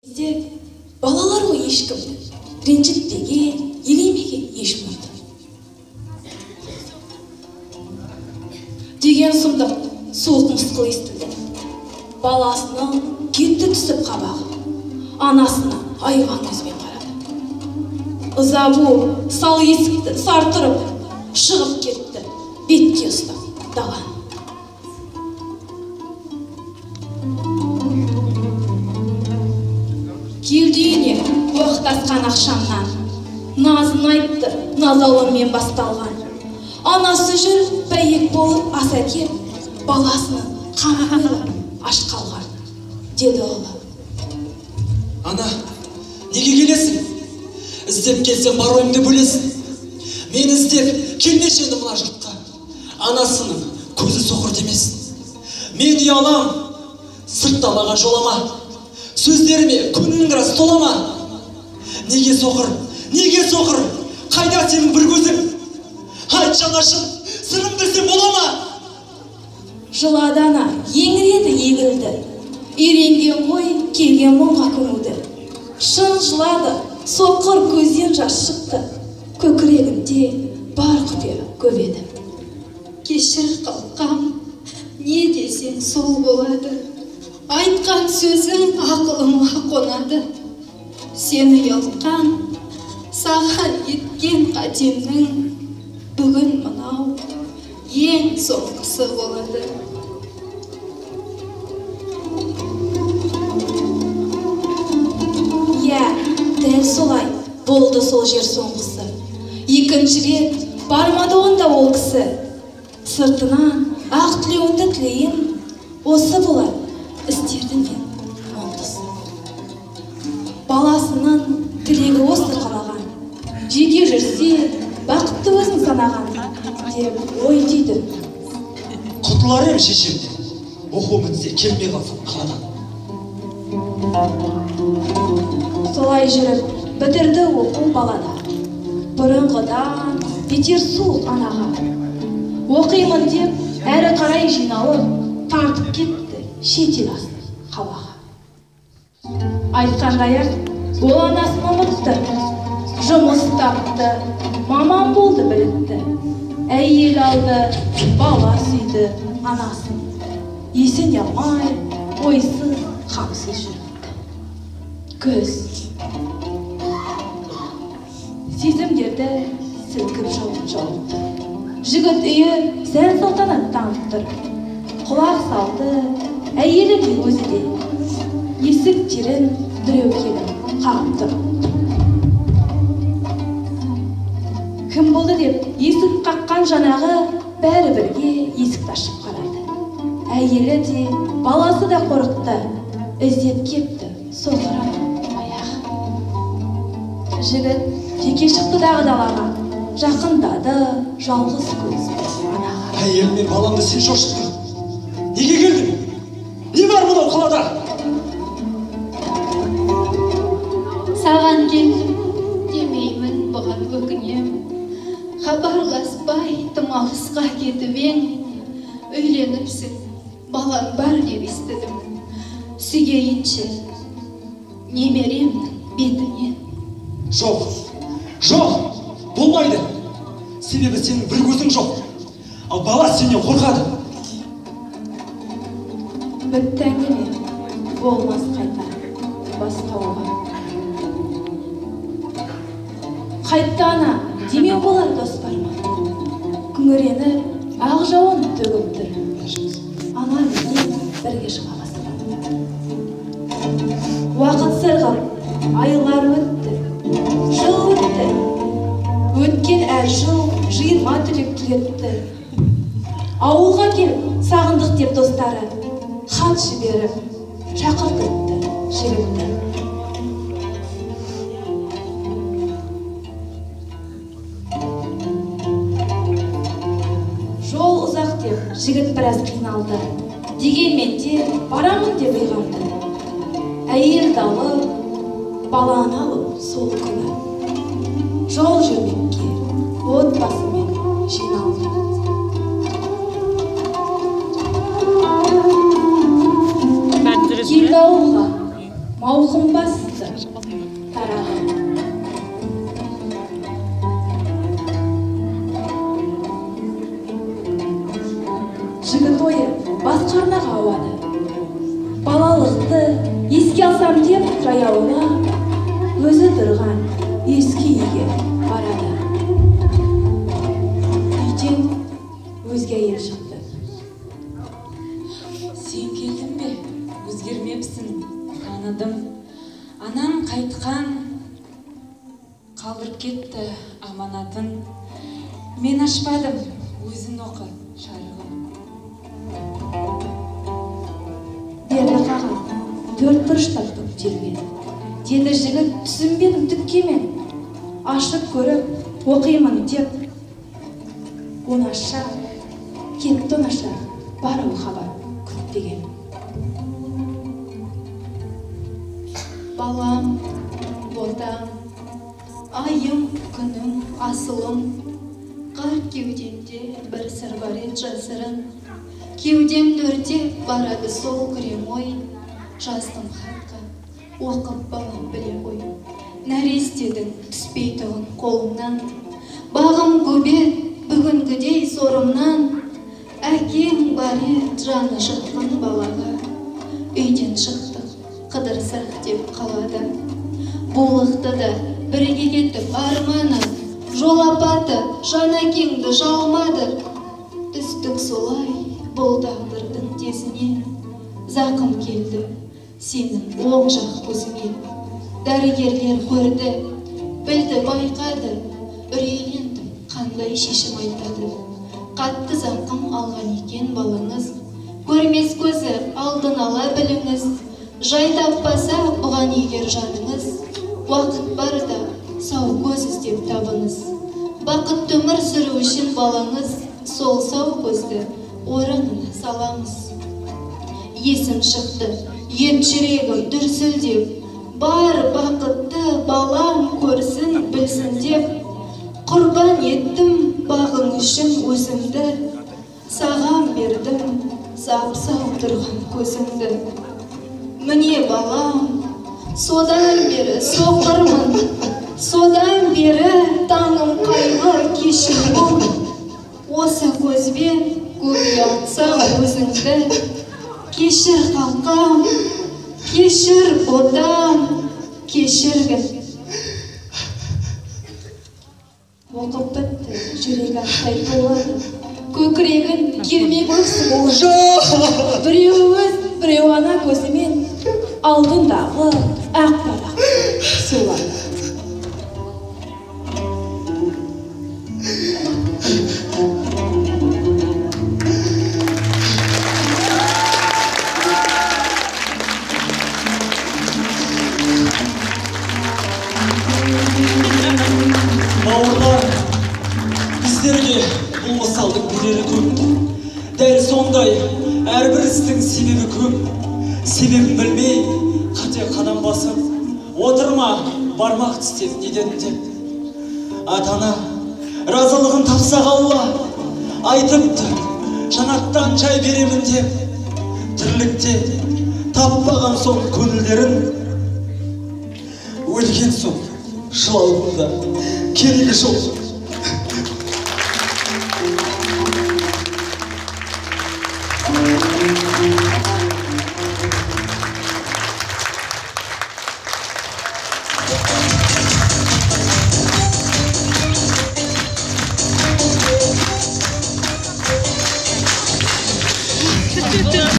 Балалар ғой ешкімді ренжітпеген, елемеген еш мұнды. Деген сұмдық суық мысқыл естілді. Баласының кетті түсіп қабағы. Анасына айған көзбен қарады. Ыза болып сал есікті сартырып шығып кетті. Бетке ұстап даланы. Келдейіне уақыт ақшамнан назын айтты, назалымен басталған. Анасы жүр бәйек болып аса кеп, баласының қамын аш қалған. Деді ұлы. Ана, неге келесің? Іздеп келсең бар ойымды бөлесің. Мен іздеп келмеші енді мына жұртқа. Анасының көзі соқыр демесін. Мен ұялам, сыртталаға жолама. Сөздеріме көңілің рас толама. Неге соқыр? Неге соқыр? Қайда сенің бір көзің? Айт жанашым, сырым білсем бола ма? Жылады ана, еңіреді егілді. Үйренген ғой, келген мұңға көңілді. Шын жылады, соқыр көзден жас шықты. Көкірегімде бар құпия көп еді. Кешір қалқам, не десең сол болады. Айтқан сөзің ақылыма қонады. Сен ұялтқан, саған еткен қатемнің бүгін мынау ең соңғысы болады. Дәл солай болды сол жер соңғысы. Екінші рет бармады онда ол кісі. Сыртынан ақ тілеуінді тілейін, осы болар істердің мен оңдысы. Баласының тілегі осы қалаған, жеке жүрсе бақытты өзін санаған деп ой дейді. Құтылар ем шешемде, оқу бітсе келмей қалсам қаладан. Солай жүріп бітірді оқу балада. Бұрынғыдан бетер суық анаға. Оқимын деп әрі қарай жиналып, тартып кетті шетел асты қалаға. Айтқандай-ақ, ол анасын ұмытты, жұмыс тапты, маман болды білікті. Әйел алды, бала сүйді анасын. Есін алмай, ойсыз, қамсыз жүріпті. Көз сезімдерді сілкіп жауыпты. Жігіт үйі сән салтанат танып тұр. Құлақ салды, әйелі де өзі де. Есіктерін біреу келіп қағып тұр. Кім болды деп есік қаққан жанағы бәрі бірге есікті ашып қарады. Әйелі де, баласы да қорықты, іздеп кепті соқырап аяғы. Жігіт жеке шықты дағы далаға, жақындады жалғыз көз анаға. Әйел мен баламды сен шошыттың. Неге келдің? Не бар мынау қалада? Саған келдім демеймін, бұған өкінем. Хабарласпай тым алысқа кетіп ең. Үйленіпсің, балаң бар деп естідім. Сүйейінші немеремнің бетінен. Жоқ, жоқ, болмайды. Себебі сенің бір көзің жоқ. Ал бала сенен қорқады. Бітті әңгіме, болмас қайта басқа оған. Қайтты ана, демеу болар дос бар ма? Күңірені ақ жауын төгіп тұр. Ана менен бірге шыға бастады. Уақыт сырғып, айлар өтті, жыл өтті. Өткен әр жыл 20 түлек түлетті. Ауылға келіп, сағындық деп достары, хат жіберіп, шақырт етті жігітті. Жол ұзақ деп жігіт біраз қиналды. Дегенмен де барамын деп ұйғарды. Әйелді алып, баланы алып сол күні. Жол жүрмекке отбасымен жиналды. Келді ауылға, мауқын басты тарады. Жігіт ойы басқа арнаға ауады. Балалықты еске алсам деп жаяула, өзі тұрған ескі үйге барады. Үйден өзге әйел шықты. Сен келдің бе? Өзгермепсің, таныдым. Анам қайтқан, қалдырып кетті аманатын. Мен ашпадым, өзің оқы шарығым. Берді қағаз, төрт бұрыштап бүктелген. Деді жігіт, түсінбедім түккемен. Ашып көріп, оқимын деп. Оңаша, кетті оңаша, бар хабар күтпеген. Балам, ботам, айым, күнім, асылым, қар кеудемде бір сыр бар еді жасырын. Кеудемді өртеп барады сол күрең ой, жаздым хатқа, оқып балам біле қой. Нәрестедің түспейтұғын қолымнан, бағым көбет бүгінгідей сорымнан. Әкем бар еді жаны жатқан балаға, үйден шықтық, қыдырсақ деп қалады. Булықты да бірге кетіп арманы, жол апаты жан әкеңді жалмады. Түстік солай бұл тағдырдың тезіне, зақым келді сенің оң жақ көзіңе. Дәрігерлер көрді, білді байқады, үрейлендім қандай шешім айтады. Қатты зақым алған екен балаңыз, көрмес көзі алдын ала біліңіз. Жай таппаса бұған егер жаныңыз, уақыт барда сау көз іздеп табыңыз. Бақытты өмір сүру үшін балаңыз, сол сау көзді орнына саламыз. Есім шықты, ет жүрегім дүрсілдеп, бар бақытты балам көрсін білсін деп. Құрбан еттім бағың үшін өзімді, саған бердім сап-сау тұрған көзімді. Міне балам, содан бері соқырмын, содан бері таңым қайғы кешір бол. Осы көзбен көре атсам өзіңді, кешір қалқам, кешір ботам, кешіргін. Оқып бітті, жүрегі аттай болады, көкірегін кермек өксі болды. Біреу өз, біреу ана көзімен алдындағы ақ балақ сулады. Бауырлар, біздерге бұл мысалдың берері көп. Дәл сондай әрбір істің себебі көп. Себебін білмей, қате қадам басып, отырма бармақ тістеп неден деп. Ата-ана разылығын тапсақ Алла, айтыпты жанаттан жай беремін деп. Тірлікте таппаған соң көңілдерін, өлген соң жылауында керегі жоқ.